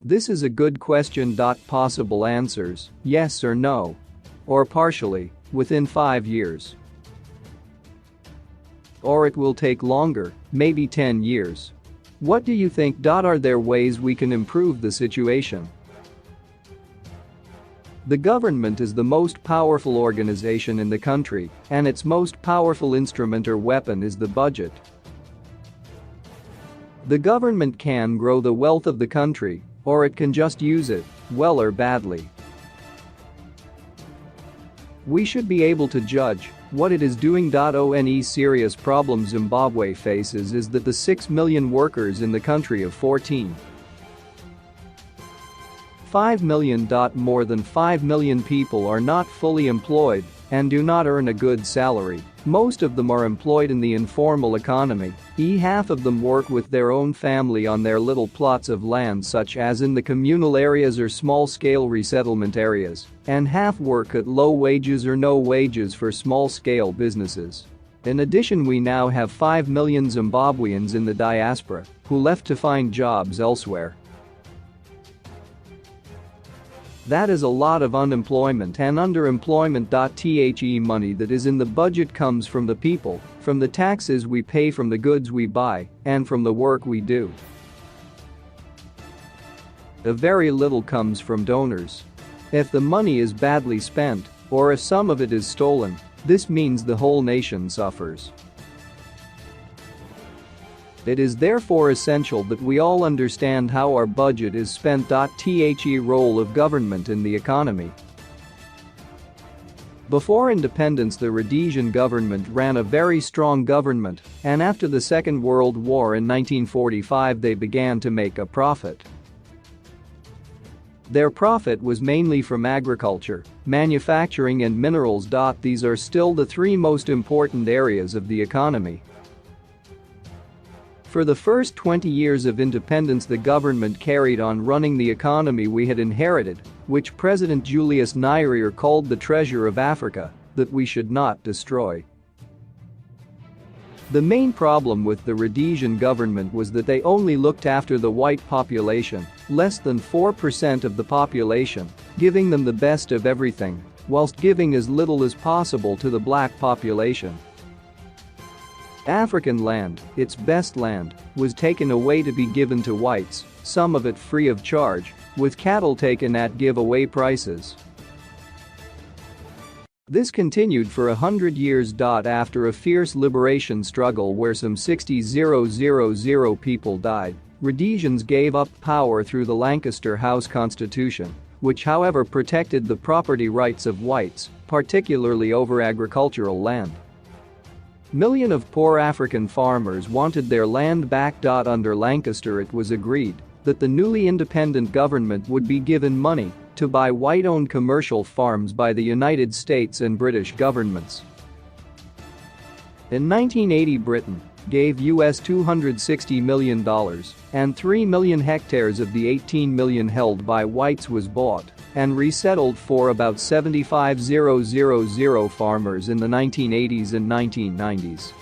This is a good question. Possible answers: yes or no. Or partially, within 5 years. Or it will take longer, maybe 10 years. What do you think? Are there ways we can improve the situation? The government is the most powerful organization in the country, and its most powerful instrument or weapon is the budget. The government can grow the wealth of the country, or it can just use it, well or badly. We should be able to judge what it is doing. One serious problem Zimbabwe faces is that the 6 million workers in the country of 14.5 million. More than 5 million people are not fully employed and do not earn a good salary. Most of them are employed in the informal economy. Half of them work with their own family on their little plots of land, such as in the communal areas or small-scale resettlement areas, and half work at low wages or no wages for small-scale businesses. In addition, we now have 5 million Zimbabweans in the diaspora who left to find jobs elsewhere. That is a lot of unemployment and underemployment. The money that is in the budget comes from the people, from the taxes we pay, from the goods we buy, and from the work we do. A very little comes from donors. If the money is badly spent, or if some of it is stolen, this means the whole nation suffers. It is therefore essential that we all understand how our budget is spent. The role of government in the economy. Before independence, the Rhodesian government ran a very strong government, and after the Second World War in 1945 they began to make a profit. Their profit was mainly from agriculture, manufacturing and minerals. These are still the three most important areas of the economy. For the first 20 years of independence, the government carried on running the economy we had inherited, which President Julius Nyerere called the treasure of Africa, that we should not destroy. The main problem with the Rhodesian government was that they only looked after the white population, less than 4% of the population, giving them the best of everything, whilst giving as little as possible to the black population. African land, its best land, was taken away to be given to whites, some of it free of charge, with cattle taken at giveaway prices. This continued for 100 years. After a fierce liberation struggle where some 60,000 people died, Rhodesians gave up power through the Lancaster House Constitution, which however protected the property rights of whites, particularly over agricultural land. Millions of poor African farmers wanted their land back. Under Lancaster, it was agreed that the newly independent government would be given money to buy white-owned commercial farms by the United States and British governments. In 1980, Britain gave US $260 million, and 3 million hectares of the 18 million held by whites was bought and resettled for about 75,000 farmers in the 1980s and 1990s.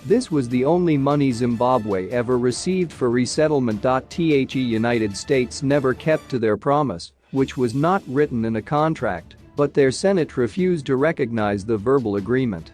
This was the only money Zimbabwe ever received for resettlement. The United States never kept to their promise, which was not written in a contract, but their Senate refused to recognize the verbal agreement.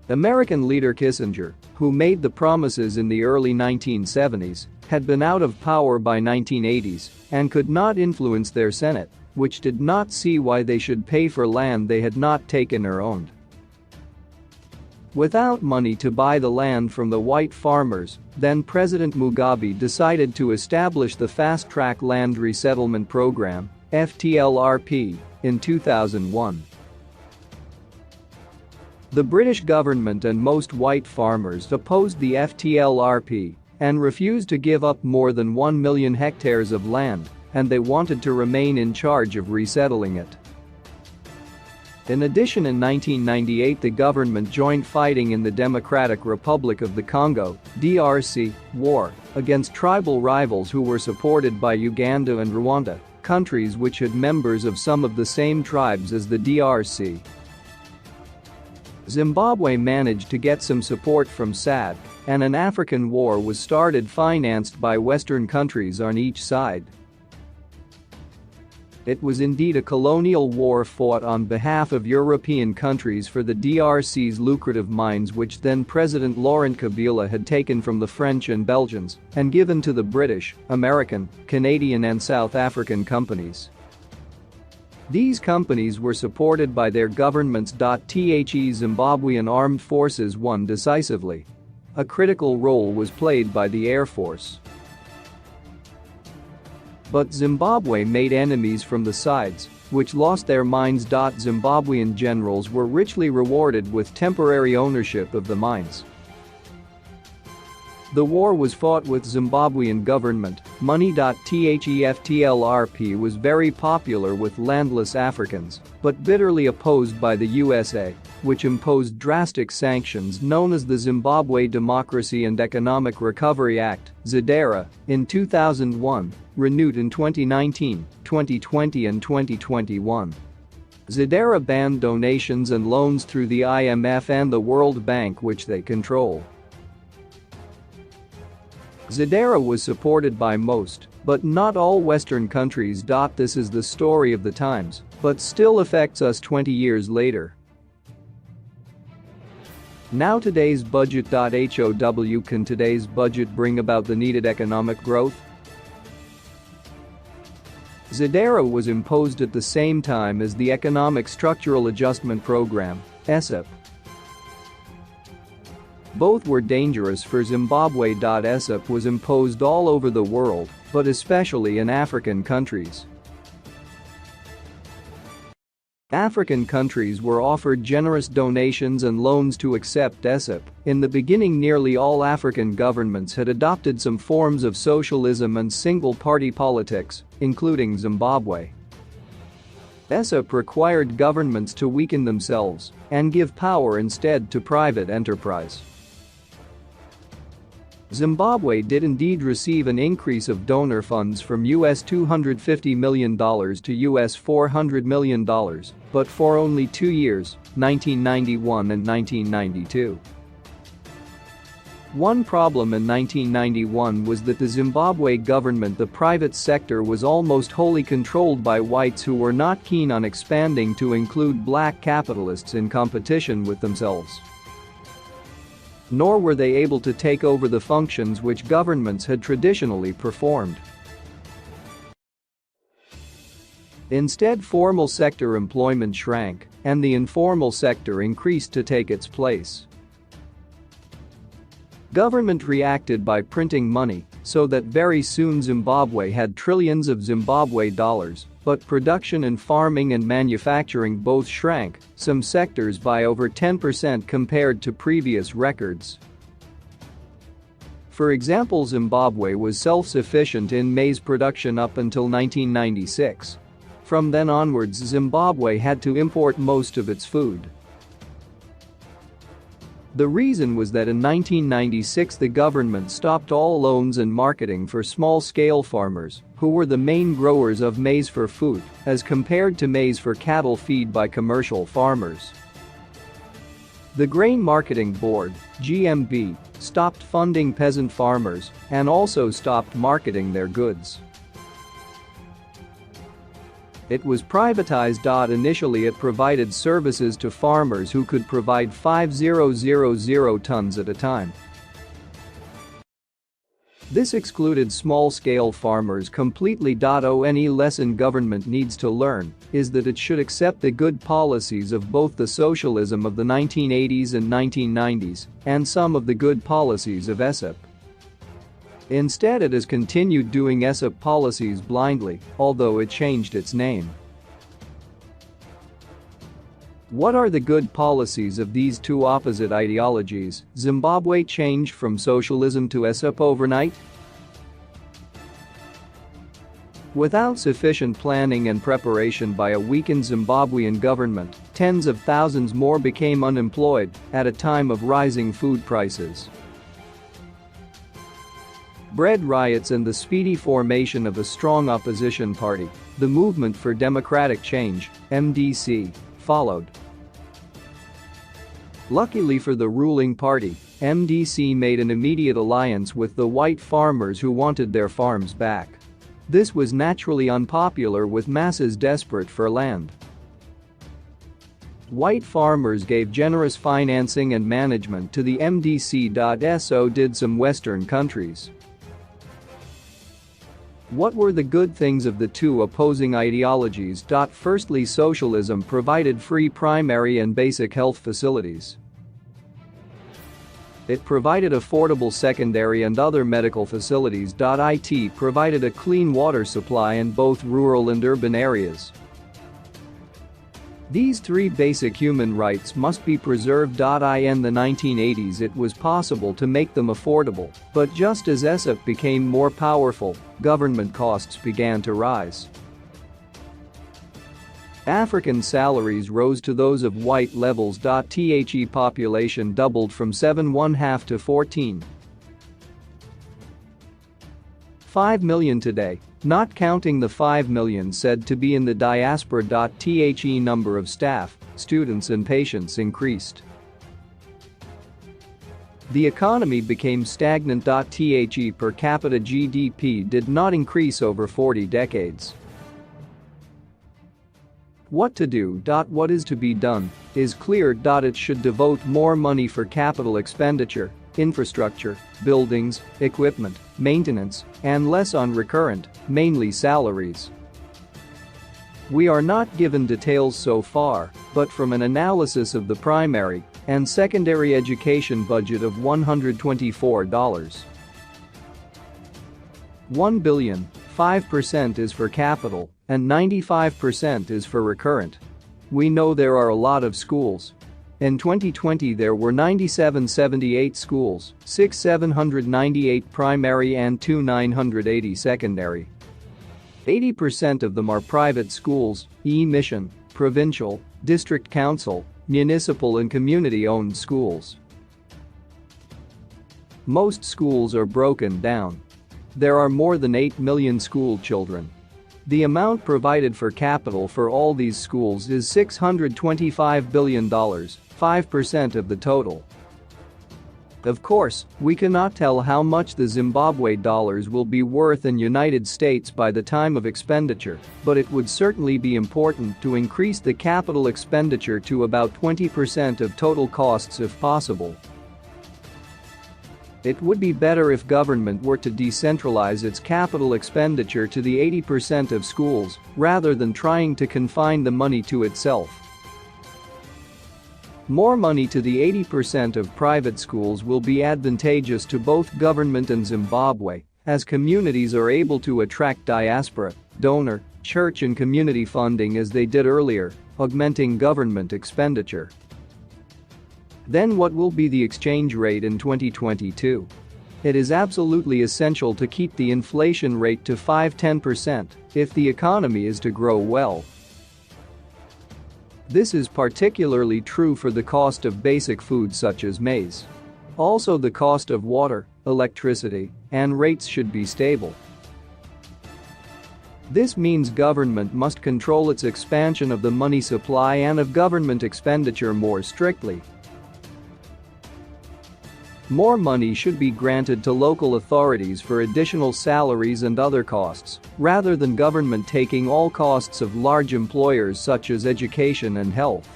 American leader Kissinger, who made the promises in the early 1970s, had been out of power by 1980s and could not influence their Senate, which did not see why they should pay for land they had not taken or owned. Without money to buy the land from the white farmers, then President Mugabe decided to establish the Fast Track Land Resettlement Program, FTLRP, in 2001. The British government and most white farmers opposed the FTLRP and refused to give up more than 1 million hectares of land, and they wanted to remain in charge of resettling it. In addition, in 1998 the government joined fighting in the Democratic Republic of the Congo (DRC) war against tribal rivals who were supported by Uganda and Rwanda, countries which had members of some of the same tribes as the DRC. Zimbabwe managed to get some support from SAD, and an African war was started financed by Western countries on each side. It was indeed a colonial war fought on behalf of European countries for the DRC's lucrative mines, which then President Laurent Kabila had taken from the French and Belgians and given to the British, American, Canadian and South African companies. These companies were supported by their governments. The Zimbabwean armed forces won decisively. A critical role was played by the Air Force. But Zimbabwe made enemies from the sides, which lost their mines. Zimbabwean generals were richly rewarded with temporary ownership of the mines. The war was fought with Zimbabwean government money. THEFTLRP was very popular with landless Africans, but bitterly opposed by the USA, which imposed drastic sanctions known as the Zimbabwe Democracy and Economic Recovery Act, ZIDERA, in 2001, renewed in 2019, 2020 and 2021. ZIDERA banned donations and loans through the IMF and the World Bank, which they control. ZIDERA was supported by most, but not all Western countries. This is the story of the times, but still affects us 20 years later. Now today's budget. How can today's budget bring about the needed economic growth? ZIDERA was imposed at the same time as the Economic Structural Adjustment Program, ESAP. Both were dangerous for Zimbabwe. ESAP was imposed all over the world, but especially in African countries. African countries were offered generous donations and loans to accept ESAP. In the beginning, nearly all African governments had adopted some forms of socialism and single-party politics, including Zimbabwe. ESAP required governments to weaken themselves and give power instead to private enterprise. Zimbabwe did indeed receive an increase of donor funds from US $250 million to US $400 million, but for only 2 years, 1991 and 1992. One problem in 1991 was that the Zimbabwe government, the private sector, was almost wholly controlled by whites who were not keen on expanding to include black capitalists in competition with themselves. Nor were they able to take over the functions which governments had traditionally performed. Instead, formal sector employment shrank, and the informal sector increased to take its place. Government reacted by printing money, so that very soon Zimbabwe had trillions of Zimbabwe dollars, but production in farming and manufacturing both shrank, some sectors by over 10% compared to previous records. For example, Zimbabwe was self-sufficient in maize production up until 1996. From then onwards, Zimbabwe had to import most of its food. The reason was that in 1996 the government stopped all loans and marketing for small-scale farmers, who were the main growers of maize for food, as compared to maize for cattle feed by commercial farmers. The Grain Marketing Board, GMB, stopped funding peasant farmers and also stopped marketing their goods. It was privatized. Initially, it provided services to farmers who could provide 5,000 tons at a time. This excluded small-scale farmers completely. Any lesson government needs to learn is that it should accept the good policies of both the socialism of the 1980s and 1990s and some of the good policies of ESAP. Instead, it has continued doing ESAP policies blindly, although it changed its name. What are the good policies of these two opposite ideologies? Zimbabwe changed from socialism to ESAP overnight? Without sufficient planning and preparation by a weakened Zimbabwean government, tens of thousands more became unemployed at a time of rising food prices. Bread riots and the speedy formation of a strong opposition party, the Movement for Democratic Change, MDC, followed. Luckily for the ruling party, MDC made an immediate alliance with the white farmers who wanted their farms back. This was naturally unpopular with masses desperate for land. White farmers gave generous financing and management to the MDC. So did some Western countries. What were the good things of the two opposing ideologies? Firstly, socialism provided free primary and basic health facilities. It provided affordable secondary and other medical facilities. It provided a clean water supply in both rural and urban areas. These three basic human rights must be preserved. In the 1980s it was possible to make them affordable, but just as SF became more powerful, government costs began to rise. African salaries rose to those of white levels. The population doubled from 7.5 to 14.5 million today, not counting the 5 million said to be in the diaspora. The number of staff, students and patients increased. The economy became stagnant. The per capita GDP did not increase over 40 decades. What to do? What is to be done is clear. It should devote more money for capital expenditure, infrastructure, buildings, equipment, maintenance, and less on recurrent, mainly salaries. We are not given details so far, but from an analysis of the primary and secondary education budget of $124. $1 billion, 5% is for capital, and 95% is for recurrent. We know there are a lot of schools. In 2020 there were 9778 schools, 6798 primary and 2980 secondary. 80% of them are private schools, mission, provincial, district council, municipal and community-owned schools. Most schools are broken down. There are more than 8 million school children. The amount provided for capital for all these schools is $625 billion, 5% of the total. Of course, we cannot tell how much the Zimbabwe dollars will be worth in United States by the time of expenditure, but it would certainly be important to increase the capital expenditure to about 20% of total costs if possible. It would be better if government were to decentralize its capital expenditure to the 80% of schools, rather than trying to confine the money to itself. More money to the 80% of private schools will be advantageous to both government and Zimbabwe, as communities are able to attract diaspora, donor, church and community funding as they did earlier, augmenting government expenditure. Then what will be the exchange rate in 2022? It is absolutely essential to keep the inflation rate to 5–10% if the economy is to grow well. This is particularly true for the cost of basic foods such as maize. Also, the cost of water, electricity, and rates should be stable. This means government must control its expansion of the money supply and of government expenditure more strictly. More money should be granted to local authorities for additional salaries and other costs, rather than government taking all costs of large employers such as education and health.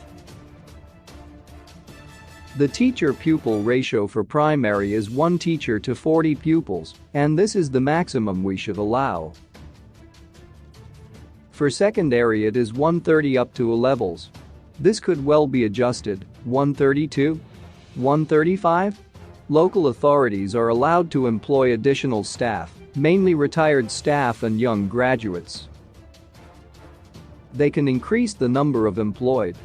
The teacher-pupil ratio for primary is 1 teacher to 40 pupils, and this is the maximum we should allow. For secondary it is 130 up to A levels. This could well be adjusted, 132? 135? Local authorities are allowed to employ additional staff, mainly retired staff and young graduates. They can increase the number of employed